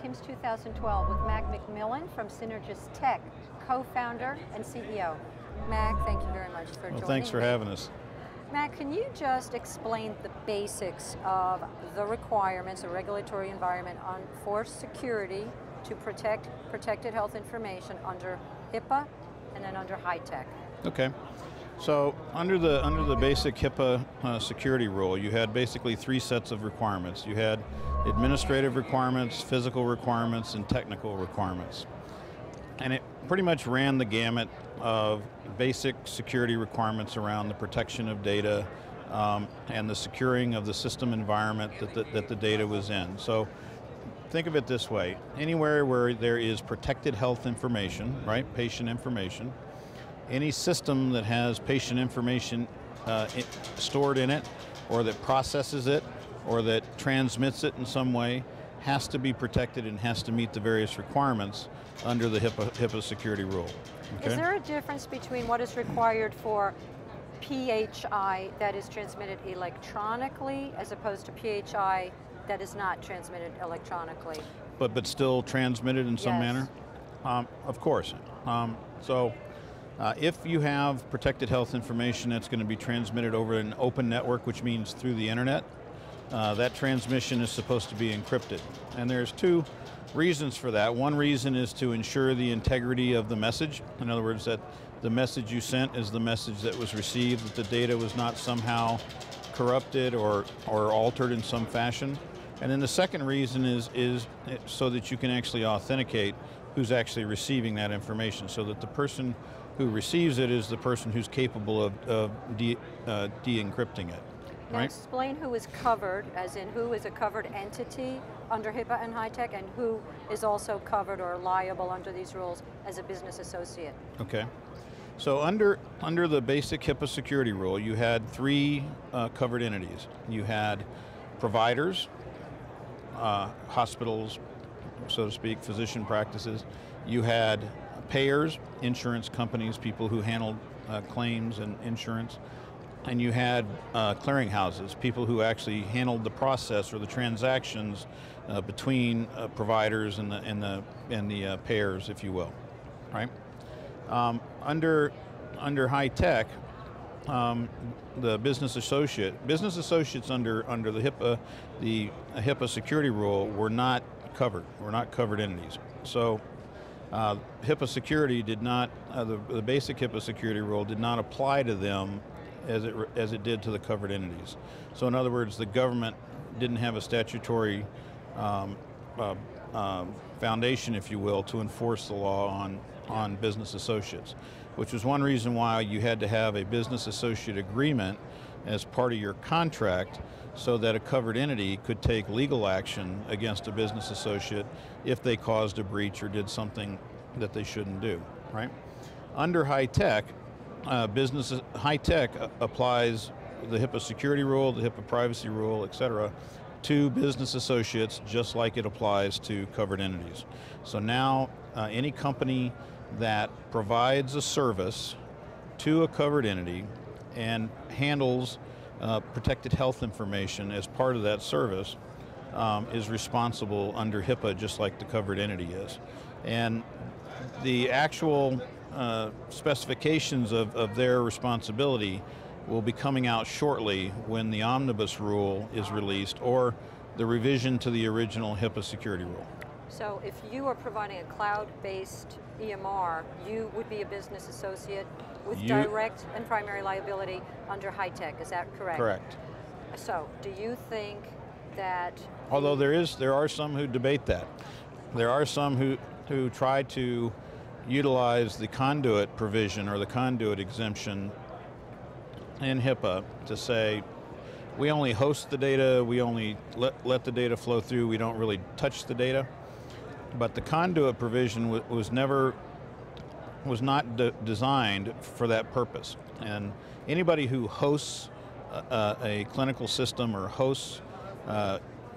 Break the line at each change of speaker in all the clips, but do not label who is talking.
HIMSS 2012 with McMillan from Cynergistek, co-founder and CEO. Mac, thank you very much for joining me.
Thanks for having us.
Mac, can you just explain the basics of the requirements, the regulatory environment for security to protect protected health information under HIPAA and then under HITECH?
Okay. So under the basic HIPAA security rule, you had basically three sets of requirements. You had administrative requirements, physical requirements, and technical requirements. And it pretty much ran the gamut of basic security requirements around the protection of data and the securing of the system environment that the data was in. So think of it this way: anywhere where there is protected health information, right, patient information, any system that has patient information stored in it, or that processes it, or that transmits it in some way, has to be protected and has to meet the various requirements under the HIPAA security rule. Okay?
Is there a difference between what is required for PHI that is transmitted electronically as opposed to PHI that is not transmitted electronically?
But still transmitted in some manner? Of course. If you have protected health information that's going to be transmitted over an open network, which means through the internet, that transmission is supposed to be encrypted. And there's two reasons for that. One reason is to ensure the integrity of the message. In other words, that the message you sent is the message that was received, that the data was not somehow corrupted or altered in some fashion. And then the second reason is so that you can actually authenticate who's actually receiving that information, so that the person who receives it is the person who's capable of de-encrypting it.
Now
right?
Explain who is covered, as in who is a covered entity under HIPAA and HITECH, and who is also covered or liable under these rules as a business associate.
Okay. So under the basic HIPAA security rule, you had three covered entities. You had providers, hospitals, so to speak, physician practices. You had payers, insurance companies, people who handled claims and insurance. And you had clearinghouses, people who actually handled the process or the transactions between providers and the payers, if you will, right? Under HITECH, the business associates under the HIPAA security rule were not covered entities. So HIPAA security did not, the basic HIPAA security rule did not apply to them as it did to the covered entities. So in other words, the government didn't have a statutory foundation, if you will, to enforce the law on business associates, which was one reason why you had to have a business associate agreement as part of your contract, so that a covered entity could take legal action against a business associate if they caused a breach or did something that they shouldn't do, right? Under HITECH, HITECH applies the HIPAA security rule, the HIPAA privacy rule, et cetera, to business associates just like it applies to covered entities. So now any company that provides a service to a covered entity and handles protected health information as part of that service is responsible under HIPAA just like the covered entity is. And the actual specifications of their responsibility will be coming out shortly when the omnibus rule is released, or the revision to the original HIPAA security rule.
So if you are providing a cloud-based EMR, you would be a business associate with direct and primary liability under HITECH, is that correct?
Correct.
So do you think that...
Although there are some who debate that. There are some who try to utilize the conduit provision or the conduit exemption in HIPAA to say, we only host the data, we only let the data flow through, we don't really touch the data. But the conduit provision was not designed for that purpose. And anybody who hosts a clinical system or hosts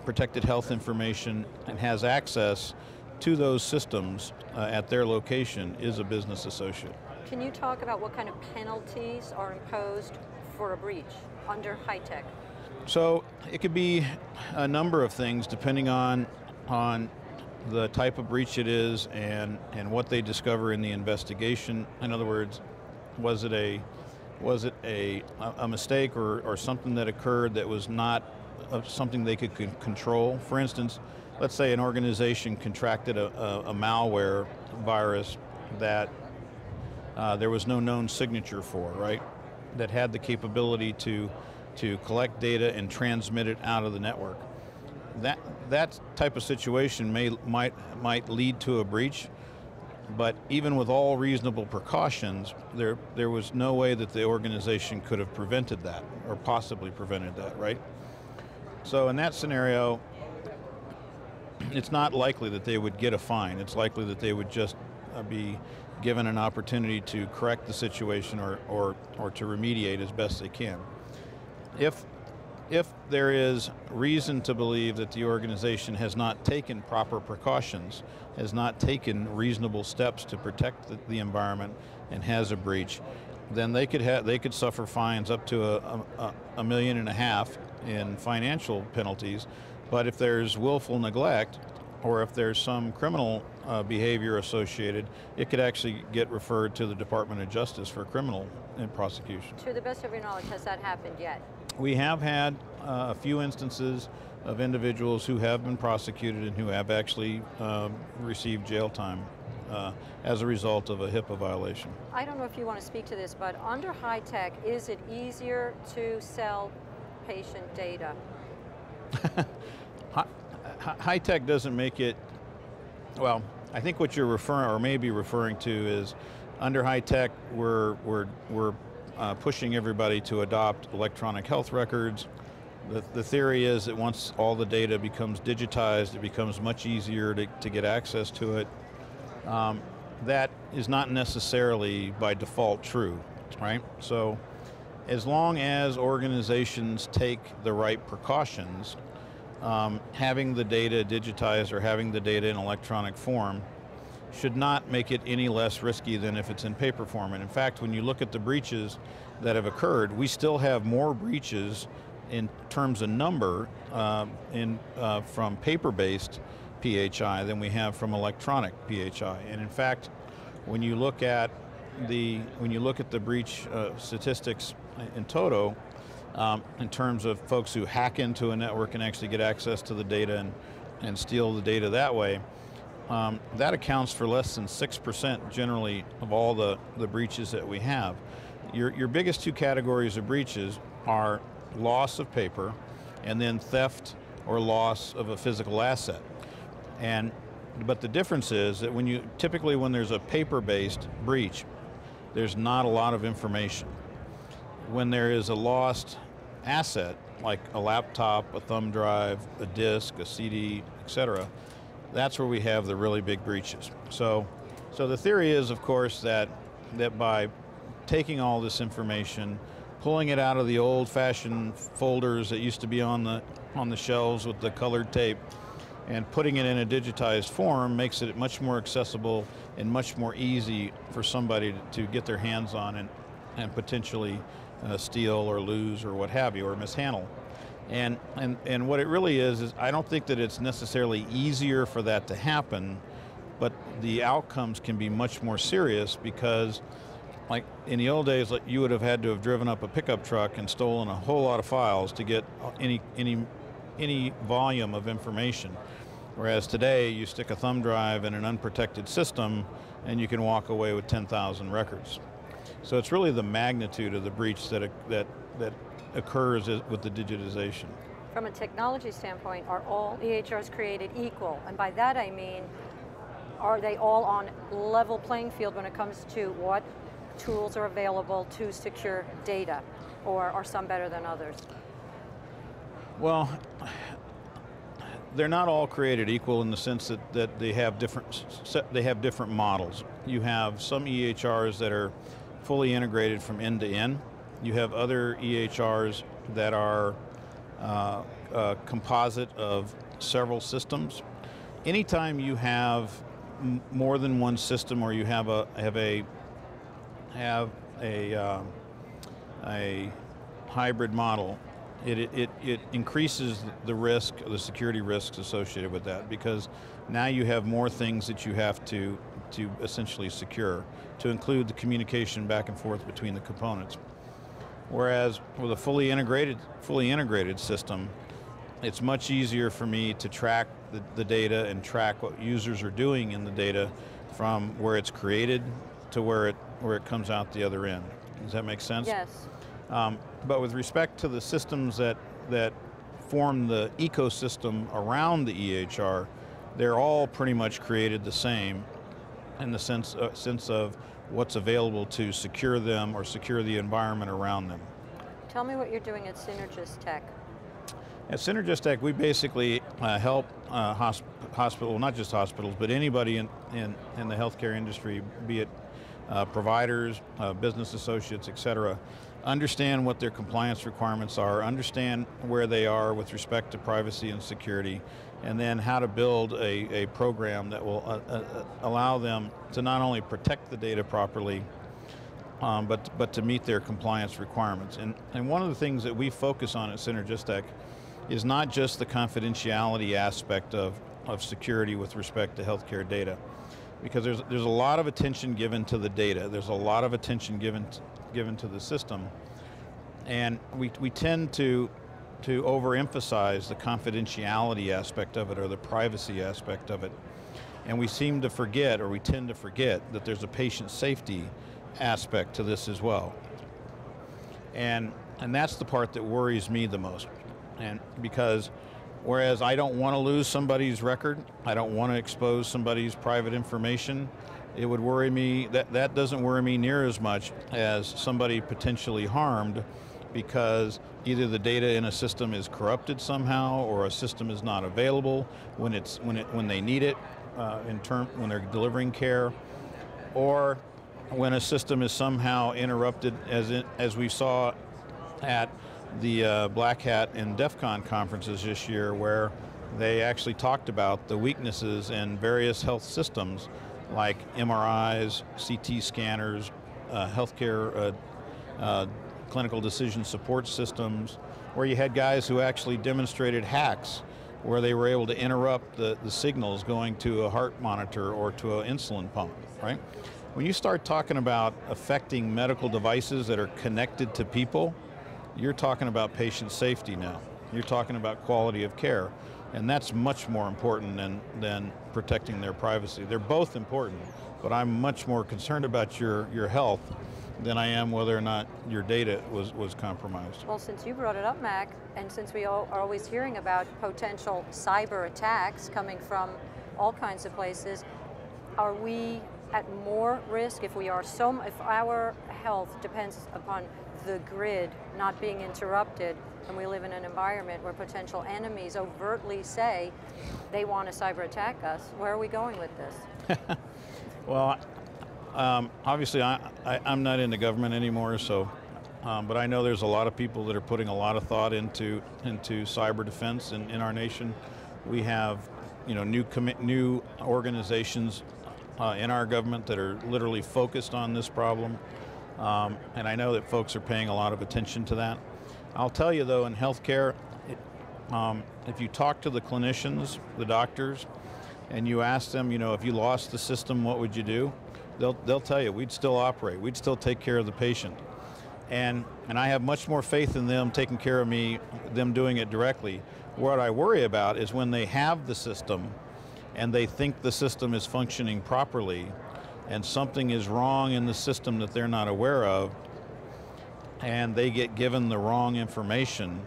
protected health information and has access to those systems at their location is a business associate.
Can you talk about what kind of penalties are imposed for a breach under HITECH?
So it could be a number of things depending on the type of breach it is, and what they discover in the investigation. In other words, was it a mistake or something that occurred that was not something they could control? For instance, let's say an organization contracted a malware virus that there was no known signature for, right? That had the capability to collect data and transmit it out of the network. That type of situation might lead to a breach, but even with all reasonable precautions, there was no way that the organization could have prevented that, or possibly prevented that, right? So in that scenario, it's not likely that they would get a fine. It's likely that they would just be given an opportunity to correct the situation or to remediate as best they can. If there is reason to believe that the organization has not taken proper precautions, has not taken reasonable steps to protect the environment, and has a breach, then they could suffer fines up to $1.5 million in financial penalties. But if there's willful neglect, or if there's some criminal behavior associated, it could actually get referred to the Department of Justice for criminal prosecution.
To the best of your knowledge, has that happened yet?
We have had a few instances of individuals who have been prosecuted and who have actually received jail time as a result of a HIPAA violation.
I don't know if you want to speak to this, but under high tech, is it easier to sell patient data?
High tech doesn't make it, well, I think what you're referring, or maybe referring to, is under high tech, we're pushing everybody to adopt electronic health records. The theory is that once all the data becomes digitized, it becomes much easier to get access to it. That is not necessarily by default true, right? So as long as organizations take the right precautions, having the data digitized or having the data in electronic form should not make it any less risky than if it's in paper form. And in fact, when you look at the breaches that have occurred, we still have more breaches in terms of number from paper-based PHI than we have from electronic PHI. And in fact, when you look at the breach statistics in toto, in terms of folks who hack into a network and actually get access to the data and steal the data that way, that accounts for less than 6% generally of all the breaches that we have. Your biggest two categories of breaches are loss of paper and then theft or loss of a physical asset. But the difference is that typically when there's a paper-based breach, there's not a lot of information. When there is a lost asset, like a laptop, a thumb drive, a disk, a CD, etc., that's where we have the really big breaches. So the theory is, of course, that by taking all this information, pulling it out of the old-fashioned folders that used to be on the shelves with the colored tape, and putting it in a digitized form makes it much more accessible and much more easy for somebody to get their hands on and potentially steal or lose or what have you, or mishandle. And what it really is I don't think that it's necessarily easier for that to happen, but the outcomes can be much more serious, because like in the old days, you would have had to have driven up a pickup truck and stolen a whole lot of files to get any volume of information. Whereas today, you stick a thumb drive in an unprotected system and you can walk away with 10,000 records. So it's really the magnitude of the breach that occurs with the digitization.
From a technology standpoint, are all EHRs created equal? And by that I mean, are they all on level playing field when it comes to what tools are available to secure data, or are some better than others?
Well, they're not all created equal in the sense that they have different models. You have some EHRs that are fully integrated from end to end. You have other EHRs that are a composite of several systems. Anytime you have more than one system, or you have a hybrid model, it increases the risk, the security risks associated with that, because now you have more things that you have to essentially secure, to include the communication back and forth between the components. Whereas with a fully integrated system, it's much easier for me to track the data and track what users are doing in the data from where it's created to where it comes out the other end. Does that make sense?
Yes.
But with respect to the systems that form the ecosystem around the EHR, they're all pretty much created the same in the sense of what's available to secure them or secure the environment around them.
Tell me what you're doing at Cynergistek.
At Cynergistek, we basically help hospital, not just hospitals, but anybody in the healthcare industry, be it providers, business associates, et cetera, understand what their compliance requirements are, understand where they are with respect to privacy and security, and then how to build a program that will allow them to not only protect the data properly, but to meet their compliance requirements. And one of the things that we focus on at Cynergistek is not just the confidentiality aspect of security with respect to healthcare data, because there's a lot of attention given to the data. There's a lot of attention given to the system, and we tend to overemphasize the confidentiality aspect of it or the privacy aspect of it, and we tend to forget that there's a patient safety aspect to this as well, and that's the part that worries me the most. And because whereas I don't want to lose somebody's record, I don't want to expose somebody's private information, it would worry me, that doesn't worry me near as much as somebody potentially harmed because either the data in a system is corrupted somehow, or a system is not available when they need it, when they're delivering care, or when a system is somehow interrupted, as we saw at the Black Hat and DEF CON conferences this year, where they actually talked about the weaknesses in various health systems like MRIs, CT scanners, healthcare clinical decision support systems, where you had guys who actually demonstrated hacks where they were able to interrupt the signals going to a heart monitor or to an insulin pump, right? When you start talking about affecting medical devices that are connected to people, you're talking about patient safety now. You're talking about quality of care, and that's much more important than protecting their privacy. They're both important, but I'm much more concerned about your health than I am whether or not your data was compromised.
Well, since you brought it up, Mac, and since we all are always hearing about potential cyber attacks coming from all kinds of places, are we at more risk if our health depends upon the grid not being interrupted, and we live in an environment where potential enemies overtly say they want to cyber attack us? Where are we going with this?
Well, obviously I'm not in the government anymore, so but I know there's a lot of people that are putting a lot of thought into cyber defense in our nation. We have new organizations in our government that are literally focused on this problem. And I know that folks are paying a lot of attention to that. I'll tell you though, in healthcare, if you talk to the clinicians, the doctors, and you ask them, if you lost the system, what would you do? They'll tell you, we'd still operate, we'd still take care of the patient. And I have much more faith in them taking care of me, them doing it directly. What I worry about is when they have the system and they think the system is functioning properly, and something is wrong in the system that they're not aware of, and they get given the wrong information,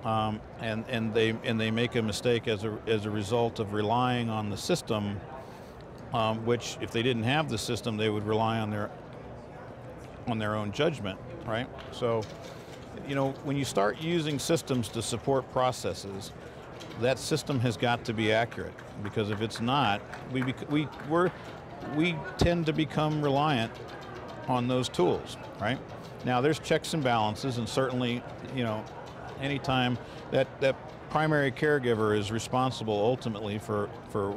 and they make a mistake as a result of relying on the system, which if they didn't have the system, they would rely on their own judgment, right? So, when you start using systems to support processes, that system has got to be accurate, because if it's not, we tend to become reliant on those tools, right? Now there's checks and balances, and certainly, anytime that primary caregiver is responsible ultimately for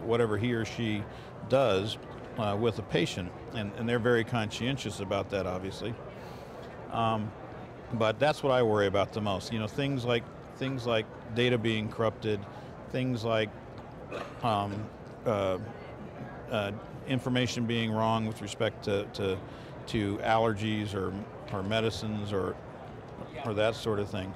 whatever he or she does with a patient, and they're very conscientious about that, obviously. But that's what I worry about the most. You know, things like data being corrupted, things like information being wrong with respect to allergies or medicines or that sort of thing.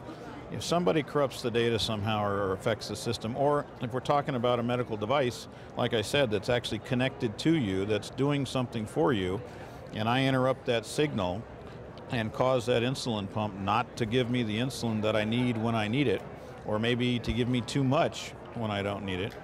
If somebody corrupts the data somehow or affects the system, or if we're talking about a medical device, like I said, that's actually connected to you, that's doing something for you, and I interrupt that signal and cause that insulin pump not to give me the insulin that I need when I need it, or maybe to give me too much when I don't need it,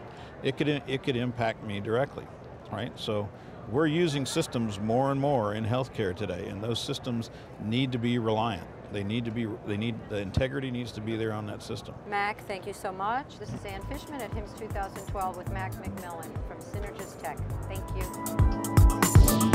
it could impact me directly, right? So we're using systems more and more in healthcare today, and those systems need to be reliant. The integrity needs to be there on that system.
Mac, thank you so much. This is Ann Fishman at HIMSS 2012 with Mac McMillan from Cynergistek. Thank you.